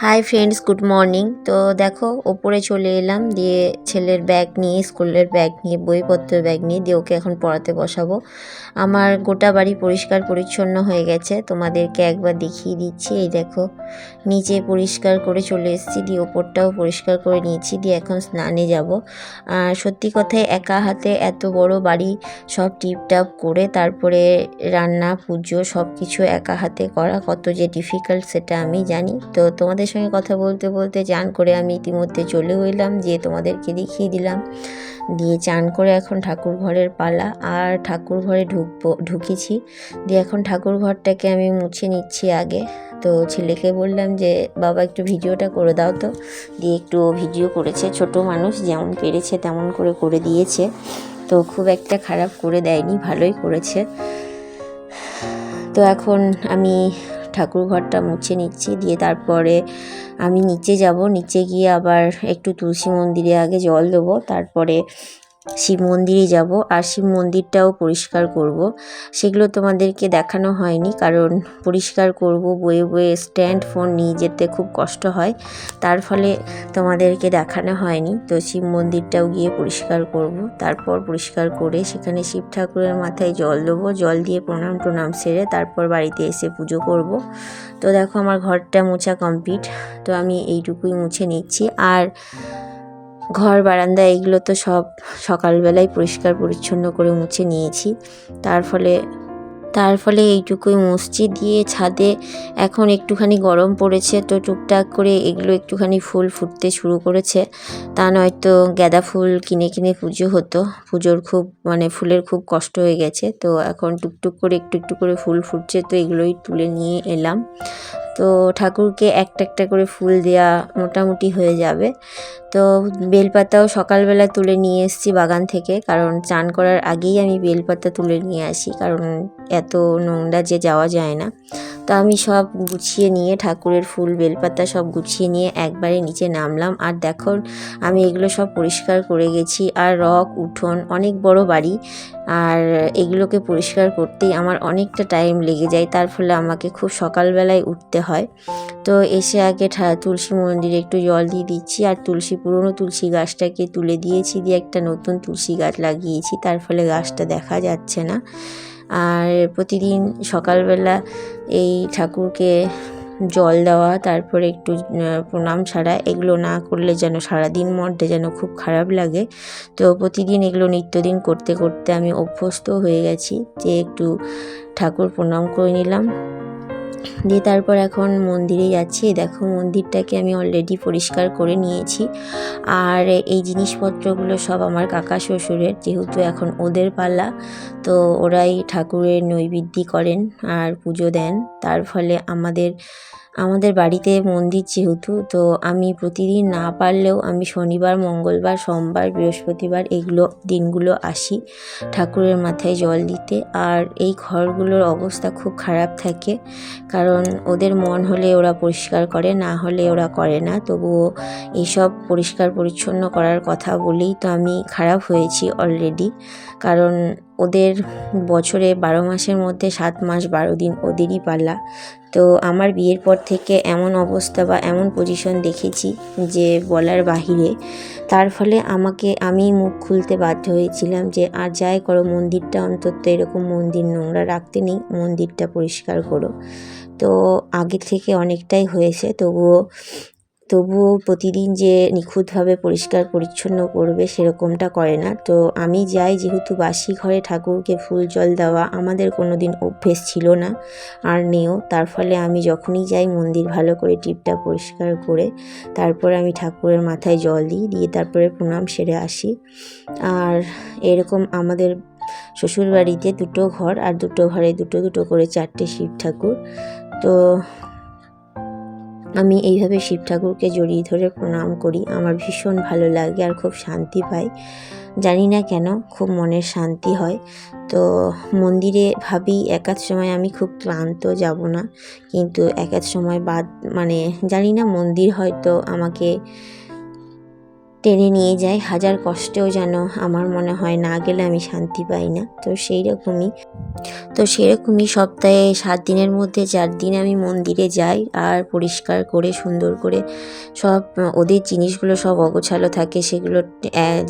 Hi friends, good morning. তো দেখো ওপরে চলে এলাম, দিয়ে ছেলের ব্যাগ নিয়ে, স্কুলের ব্যাগ নিয়ে, বইপত্রের ব্যাগ নিয়ে দিয়ে ওকে এখন পড়াতে বসাবো। আমার গোটা বাড়ি পরিষ্কার পরিচ্ছন্ন হয়ে গেছে, তোমাদেরকে একবার দেখিয়ে দিচ্ছি। এই দেখো, নিচে পরিষ্কার করে চলে এসেছি, দিয়ে ওপরটাও পরিষ্কার করে নিয়েছি, দিয়ে এখন স্নানে যাব। আর সত্যি কথায় একা হাতে এত বড় বাড়ি সব টিপটাপ করে তারপরে রান্না পুজো সব কিছু একা হাতে করা কত যে ডিফিকাল্ট সেটা আমি জানি। তো তোমাদের সঙ্গে কথা বলতে বলতে চান করে আমি ইতিমধ্যে চলেও এলাম, যে তোমাদেরকে দেখিয়ে দিলাম। দিয়ে চান করে এখন ঠাকুর ঘরের পালা, আর ঠাকুর ঘরে ঢুকেছি। দিয়ে এখন ঠাকুর ঘরটাকে আমি মুছে নিচ্ছি আগে। তো ছেলেকে বললাম যে বাবা একটু ভিডিওটা করে দাও, তো দিয়ে একটু ভিডিও করেছে। ছোট মানুষ যেমন পেরেছে তেমন করে দিয়েছে, তো খুব একটা খারাপ করে দেয়নি, ভালোই করেছে। তো এখন আমি ঠাকুর ঘরটা মুছে নিচ্ছি, দিয়ে তারপরে আমি নিচে যাব। নিচে গিয়ে আবার একটু তুলসী মন্দিরে আগে জল দেবো, তারপরে শিব মন্দিরে যাব। আর শিব মন্দিরটাও পরিষ্কার করব, সেগুলো তোমাদেরকে দেখানো হয়নি, কারণ পরিষ্কার করব বয়ে বয়ে স্ট্যান্ড ফোন নিয়ে যেতে খুব কষ্ট হয়, তার ফলে তোমাদেরকে দেখানো হয়নি। তো শিব মন্দিরটাও গিয়ে পরিষ্কার করব, তারপর পরিষ্কার করে সেখানে শিব ঠাকুরের মাথায় জল দেবো, জল দিয়ে প্রণাম সেরে তারপর বাড়িতে এসে পুজো করব। তো দেখো আমার ঘরটা মোছা কমপ্লিট, তো আমি এইটুকুই মুছে নিচ্ছি। আর ঘর বারান্দা এগুলো তো সব সকালবেলায় পরিষ্কার পরিচ্ছন্ন করে মুছে নিয়েছি, তার ফলে এইটুকুই মুছছি। দিয়ে ছাদে এখন একটুখানি গরম পড়েছে, তো টুকটাক করে এগুলো একটুখানি ফুল ফুটতে শুরু করেছে। তা নয়তো গাঁদা ফুল কিনে কিনে পুজো হতো, পুজোর খুব ফুলের খুব কষ্ট হয়ে গেছে। তো এখন টুকটুক করে একটু করে ফুল ফুটছে, তো এগুলোই তুলে নিয়ে এলাম। তো ঠাকুরকে একটা একটা করে ফুল দেওয়া মোটামুটি হয়ে যাবে। তো বেলপাতাও সকালবেলা তুলে নিয়ে এসেছি বাগান থেকে, কারণ চান করার আগেই আমি বেলপাতা তুলে নিয়ে আসি, কারণ এত নোংরা যে যাওয়া যায় না। তো আমি সব গুছিয়ে নিয়ে ঠাকুরের ফুল বেলপাতা সব গুছিয়ে নিয়ে একবারে নিচে নামলাম। আর দেখো আমি এগুলো সব পরিষ্কার করে গেছি। আর উঠোন অনেক বড় বাড়ি, আর এগুলোকে পরিষ্কার করতেই আমার অনেকটা টাইম লেগে যায়, তার ফলে আমাকে খুব সকালবেলায় উঠতে হয়। তো এসে আগে তুলসী মন্দিরে একটু জল দিয়ে দিচ্ছি, আর পুরনো তুলসী গাছটাকে তুলে দিয়েছি, দিয়ে একটা নতুন তুলসী গাছ লাগিয়েছি, তার ফলে গাছটা দেখা যাচ্ছে না। আর প্রতিদিন সকালবেলা এই ঠাকুরকে জল দেওয়া, তারপরে একটু প্রণাম ছাড়া, এগুলো না করলে যেন সারাদিন মধ্যে যেন খুব খারাপ লাগে। তো প্রতিদিন এগুলো নিত্যদিন করতে করতে আমি অভ্যস্ত হয়ে গেছি, যে একটু ঠাকুর প্রণাম করে নিলাম। দিয়ে তারপর এখন মন্দিরে যাচ্ছি। দেখো মন্দিরটাকে আমি অলরেডি পরিষ্কার করে নিয়েছি, আর এই জিনিসপত্রগুলো সব আমার কাকা শ্বশুরের, যেহেতু এখন ওদের পালা, তো ওরাই ঠাকুরের নৈবেদ্য করেন আর পুজো দেন। তার ফলে আমাদের বাড়িতে মন্দির যেহেতু, তো আমি প্রতিদিন না পারলেও আমি শনিবার, মঙ্গলবার, সোমবার, বৃহস্পতিবার এগুলো দিনগুলো আসি ঠাকুরের মাথায় জল দিতে। আর এই ঘরগুলোর অবস্থা খুব খারাপ থাকে, কারণ ওদের মন হলে ওরা পরিষ্কার করে, না হলে ওরা করে না। তবুও এইসব পরিষ্কার পরিচ্ছন্ন করার কথা বলেই তো আমি খারাপ হয়েছি অলরেডি, কারণ ওদের বছরে 12 মাসের মধ্যে 7 মাস 12 দিন ওদেরই পালা। তো আমার বিয়ের পর থেকে এমন অবস্থা বা এমন পজিশন দেখেছি যে বলার বাহিরে। তার ফলে আমি মুখ খুলতে বাধ্য হয়েছিলাম যে আর যাই করো, মন্দিরটা অন্তত এরকম মন্দির নোংরা রাখতে নেই, মন্দিরটা পরিষ্কার করো। তো আগে থেকে অনেকটাই হয়েছে, তবুও প্রতিদিন যে নিখুঁতভাবে পরিষ্কার পরিচ্ছন্ন করবে সেরকমটা করে না। তো আমি যাই, যেহেতু বাসি ঘরে ঠাকুরকে ফুল জল দেওয়া আমাদের কোনো দিন অভ্যেস ছিল না, আর নেও। তার ফলে আমি যখনই যাই মন্দির ভালো করে টিপটা পরিষ্কার করে তারপরে আমি ঠাকুরের মাথায় জল দিয়ে তারপরে প্রণাম সেরে আসি। আর এরকম আমাদের শ্বশুর বাড়িতে 2টো ঘর, আর 2টো ঘরে 2টো করে 4টে শিব ঠাকুর। তো আমি এইভাবে শিব ঠাকুরকে জড়িয়ে ধরে প্রণাম করি, আমার ভীষণ ভালো লাগে আর খুব শান্তি পাই, জানি না কেন খুব মনের শান্তি হয়। তো মন্দিরে ভাবি একাধ সময় আমি খুব ক্লান্ত, যাব না, কিন্তু একাধ সময় জানি না, মন্দির হয়তো আমাকে টেনে নিয়ে যায়, হাজার কষ্টেও যেন আমার মনে হয় না গেলে আমি শান্তি পাই না। তো সেরকমই সপ্তাহে 7 দিনের মধ্যে 4 দিন আমি মন্দিরে যাই, আর পরিষ্কার করে সুন্দর করে সব ওদের জিনিসগুলো সব অগোছালো থাকে সেগুলো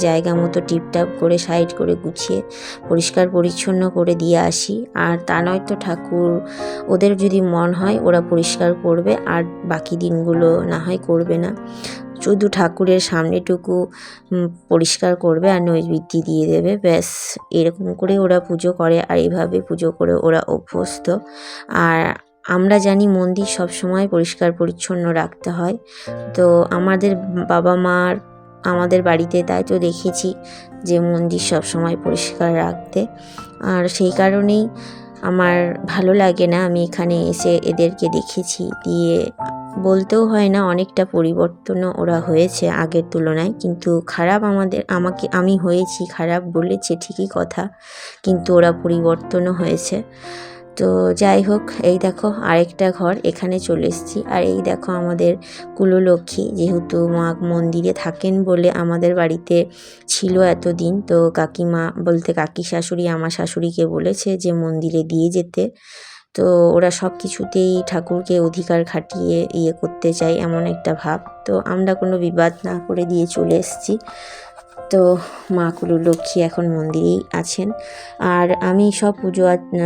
জায়গা মতো টিপটাপ করে সাইড করে গুছিয়ে পরিষ্কার পরিচ্ছন্ন করে দিয়ে আসি। আর তা নয়তো ঠাকুর ওদের যদি মন হয় ওরা পরিষ্কার করবে, আর বাকি দিনগুলো না হয় করবে না, শুধু ঠাকুরের সামনেটুকু পরিষ্কার করবে আর নৈবেদ্য দিয়ে দেবে, ব্যাস। এরকম করে ওরা পুজো করে, আর এইভাবে পুজো করে ওরা অভ্যস্ত। আর আমরা জানি মন্দির সব সময় পরিষ্কার পরিচ্ছন্ন রাখতে হয়। তো আমাদের বাবা মার আমাদের বাড়িতে তাই তো দেখেছি যে মন্দির সব সময় পরিষ্কার রাখতে, আর সেই কারণেই আমার ভালো লাগে না। আমি এখানে এসে এদেরকে দেখেছি, দিয়ে বলতেও হয় না, অনেকটা পরিবর্তনও ওরা হয়েছে আগের তুলনায়। কিন্তু খারাপ আমি হয়েছি, খারাপ বলেছে ঠিকই কথা, কিন্তু ওরা পরিবর্তনও হয়েছে। তো যাই হোক, এই দেখো আরেকটা ঘর, এখানে চলে এসেছি। আর এই দেখো আমাদের কুললক্ষ্মী, যেহেতু মা মন্দিরে থাকেন বলে আমাদের বাড়িতে ছিল এতদিন, তো কাকিমা বলতে কাকি শাশুড়ি আমার শাশুড়িকে বলেছে যে মন্দিরে দিয়ে যেতে। তো ওরা সব কিছুতেই ঠাকুরকে অধিকার খাটিয়ে করতে চায়, এমন একটা ভাব। তো আমরা কোনো বিবাদ না করে দিয়ে চলে এসেছি। তো মা কুললক্ষ্মী এখন মন্দিরেই আছেন। আর আমি সব পুজো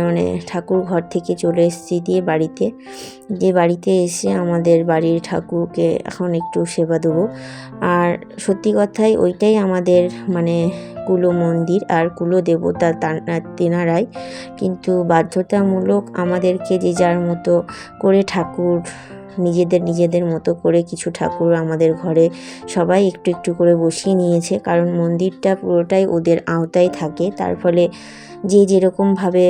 মানে ঠাকুর ঘর থেকে চলে এসেছি বাড়িতে এসে আমাদের বাড়ির ঠাকুরকে এখন একটু সেবা দেবো। আর সত্যি কথাই ওইটাই আমাদের মানে কুলো মন্দির আর কুলো দেবতা তেনারাই, কিন্তু বাধ্যতামূলক আমাদেরকে যে যার মতো করে ঠাকুর নিজেদের মতো করে কিছু ঠাকুর আমাদের ঘরে সবাই একটু একটু করে বসিয়ে নিয়েছে, কারণ মন্দিরটা পুরোটাই ওদের আওতায় থাকে। তার ফলে যে যেরকমভাবে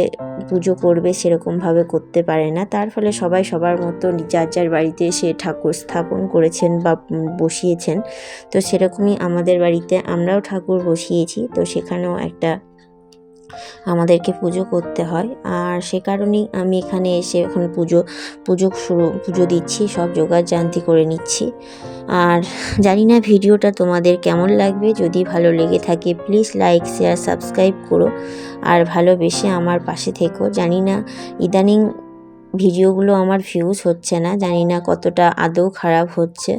পুজো করবে সেরকমভাবে করতে পারে না, তার ফলে সবাই সবার মতো যার বাড়িতে এসে ঠাকুর স্থাপন করেছেন বা বসিয়েছেন। তো সেরকমই আমাদের বাড়িতে আমরাও ঠাকুর বসিয়েছি, তো সেখানেও একটা আমাদেরকে পুজো করতে হয়। আর সে কারণেই আমি এখানে এসে এখন পুজো দিচ্ছি, সব জোগাড়যন্ত্র করে নিচ্ছি। আর জানি না ভিডিওটা তোমাদের কেমন লাগবে, যদি ভালো লেগে থাকে প্লিজ লাইক শেয়ার সাবস্ক্রাইব করো, আর ভালোবেসে আমার পাশে থেকো। জানি না ইদানিং ভিডিওগুলো আমার ভিউজ হচ্ছে না, জানি না কতটা আদৌ খারাপ হচ্ছে,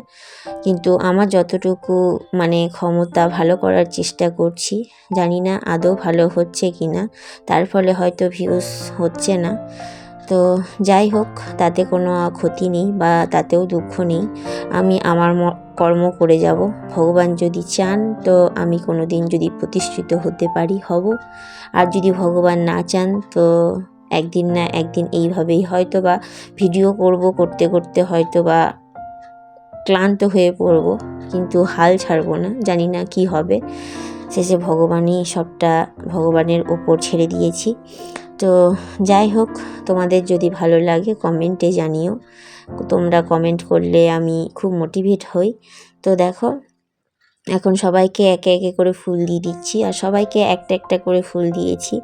কিন্তু আমার যতটুকু মানে ক্ষমতা ভালো করার চেষ্টা করছি, জানি না আদৌ ভালো হচ্ছে কি না, তার ফলে হয়তো ভিউজ হচ্ছে না। তো যাই হোক, তাতে কোনো ক্ষতি নেই বা তাতেও দুঃখ নেই, আমি আমার কর্ম করে যাব। ভগবান যদি চান তো আমি কোনো দিন যদি প্রতিষ্ঠিত হতে পারি হব, আর যদি ভগবান না চান তো একদিন না একদিন এইভাবেই হয়তো বা ভিডিও করতে করতে হয়তো বা ক্লান্ত হয়ে পড়ব, কিন্তু হাল ছাড়বো না। জানি না কি হবে, শেষে ভগবানের ওপর ছেড়ে দিয়েছি। তো যাই হোক, তোমাদের যদি ভালো লাগে কমেন্টে জানিও, তোমরা কমেন্ট করলে আমি খুব মোটিভেট হই। তো দেখো এখন সবাইকে একে একে করে ফুল দিয়ে দিচ্ছি, আর সবাইকে একটা একটা করে ফুল দিয়েছি।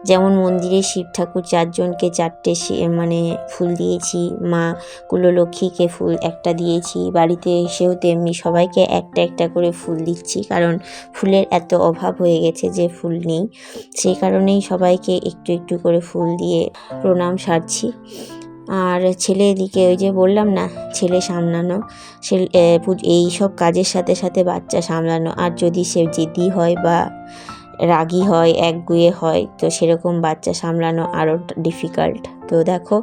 যেমন মন্দিরে শিব ঠাকুর 4 জনকে 4টে মানে ফুল দিয়েছি, মা কুললক্ষ্মীকে ফুল একটা দিয়েছি, বাড়িতে এসেও তেমনি সবাইকে একটা একটা করে ফুল দিচ্ছি, কারণ ফুলের এত অভাব হয়ে গেছে যে ফুল নেই। সেই কারণেই সবাইকে একটু একটু করে ফুল দিয়ে প্রণাম সারছি। আর ছেলে এদিকে ওই যে বললাম না, ছেলে সামলানো, এই সব কাজের সাথে সাথে বাচ্চা সামলানো, আর যদি সে জেদি হয় বা রাগী হয় একগুঁয়ে হয় তো সেরকম বাচ্চা সামলানো আরও ডিফিকাল্ট। তো দেখো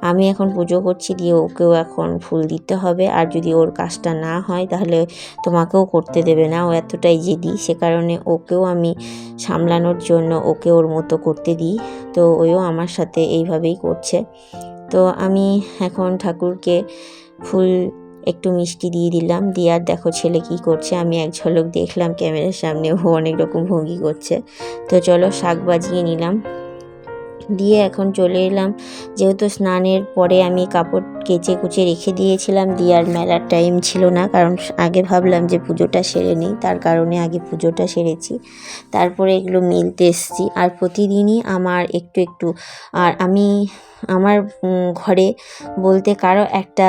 আমি এখন পুজো করছি, দিয়ে ওকেও এখন ফুল দিতে হবে, আর যদি ওর কাজটা না হয় তাহলে তোমাকেও করতে দেবে না, ও এতটাই জেদি। সে কারণে ওকেও আমি সামলানোর জন্য ওকে ওর মতো করতে দিই, তো ওও আমার সাথে এইভাবেই করছে। তো আমি এখন ঠাকুরকে ফুল একটু মিষ্টি দিয়ে দিলাম, দিয়ে আর দেখো ছেলে কি করছে, আমি এক ঝলক দেখলাম ক্যামেরার সামনে, ও অনেক রকম ভঙ্গি করছে। তো চলো শাক বাজিয়ে নিলাম, দিয়ে এখন চলে এলাম, যেহেতু স্নানের পরে আমি কাপড় কেচে কুচে রেখে দিয়েছিলাম, দিয়ে আর মেলার টাইম ছিল না, কারণ আগে ভাবলাম যে পুজোটা সেরে নিই, তার কারণে আগে পুজোটা সেরেছি, তারপরে এগুলো মেলতে এসেছি। আর প্রতিদিনই আমার একটু একটু, আর আমি আমার ঘরে বলতে কারো একটা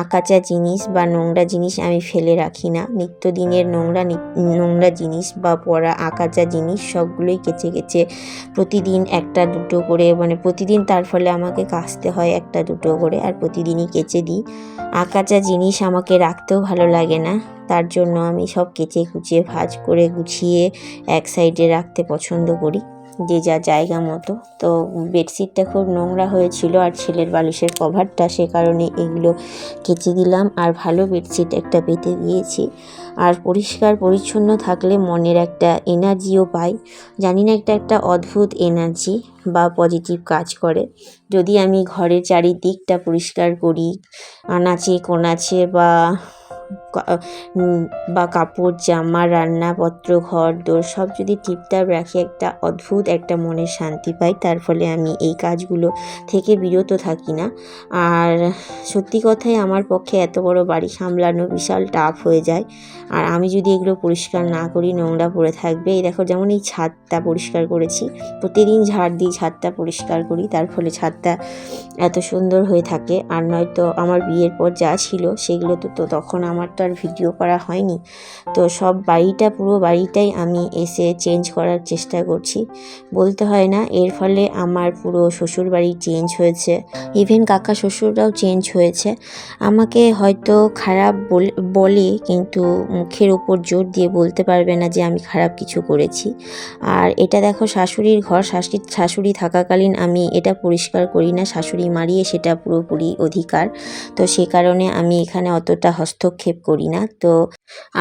আকাচা জিনিস বা নোংরা জিনিস আমি ফেলে রাখি না। নিত্যদিনের নোংরা জিনিস বা পড়া আকাচা জিনিস সবগুলোই কেচে কেচে প্রতিদিন একটা দুটো করে, মানে প্রতিদিন তার ফলে আমাকে কাচতে হয় একটা দুটো করে, আর প্রতিদিনই কেচে দিই। আকাচা জিনিস আমাকে রাখতেও ভালো লাগে না, তার জন্য আমি সব কেচে কুচিয়ে ভাঁজ করে গুছিয়ে এক সাইডে রাখতে পছন্দ করি, যে যা জায়গা মতো। তো বেডশিটটা খুব নোংরা হয়েছিল আর ছেলের বালিশের কভারটা, সে কারণে এগুলো কেচে দিলাম আর ভালো বেডশিট একটা পেতে দিয়েছি। আর পরিষ্কার পরিচ্ছন্ন থাকলে মনের একটা এনার্জিও পাই, জানি না, একটা অদ্ভুত এনার্জি বা পজিটিভ কাজ করে। যদি আমি ঘরের চারিদিকটা পরিষ্কার করি, আনাচে কোনাচে বা কাপড় জামা রান্নাপত্র ঘর দোর সব যদি টিপটাপ রাখি, একটা অদ্ভুত একটা মনের শান্তি পাই। তার ফলে আমি এই কাজগুলো থেকে বিরত থাকি না। আর সত্যি কথাই আমার পক্ষে এত বড় বাড়ি সামলানো বিশাল টাফ হয়ে যায়। আর আমি যদি এগুলো পরিষ্কার না করি, নোংরা পড়ে থাকবে। এই দেখো, যেমন এই ছাদটা পরিষ্কার করেছি, প্রতিদিন ঝাড় দিয়ে ছাদটা পরিষ্কার করি, তার ফলে ছাদটা এত সুন্দর হয়ে থাকে। আর নয়তো আমার বিয়ের পর যা ছিল সেগুলো তো তখন আমার তো আর ভিডিও করা হয়নি। তো সব পুরো বাড়িটাই আমি এসে চেঞ্জ করার চেষ্টা করছি। বলতে হয় না, এর ফলে আমার পুরো শ্বশুর বাড়ি চেঞ্জ হয়েছে, ইভেন কাকা শ্বশুররাও চেঞ্জ হয়েছে। আমাকে হয়তো খারাপ বলে, কিন্তু মুখের উপর জোর দিয়ে বলতে পারবে না যে আমি খারাপ কিছু করেছি। আর এটা দেখো শাশুড়ির ঘর, শাশুড়ি থাকাকালীন আমি এটা পরিষ্কার করি না, শাশুড়ি মারিয়ে সেটা পুরোপুরি অধিকার। তো সে কারণে আমি এখানে অতটা হস্তক্ষেপ করি না। তো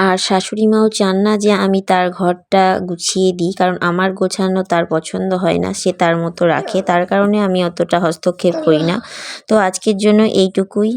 আর শাশুড়ি মাও চান না যে আমি তার ঘরটা গুছিয়ে দিই, কারণ আমার গোছানো তার পছন্দ হয় না, সে তার মতো রাখে, তার কারণে আমি অতটা হস্তক্ষেপ করি না। তো আজকের জন্য এইটুকুই।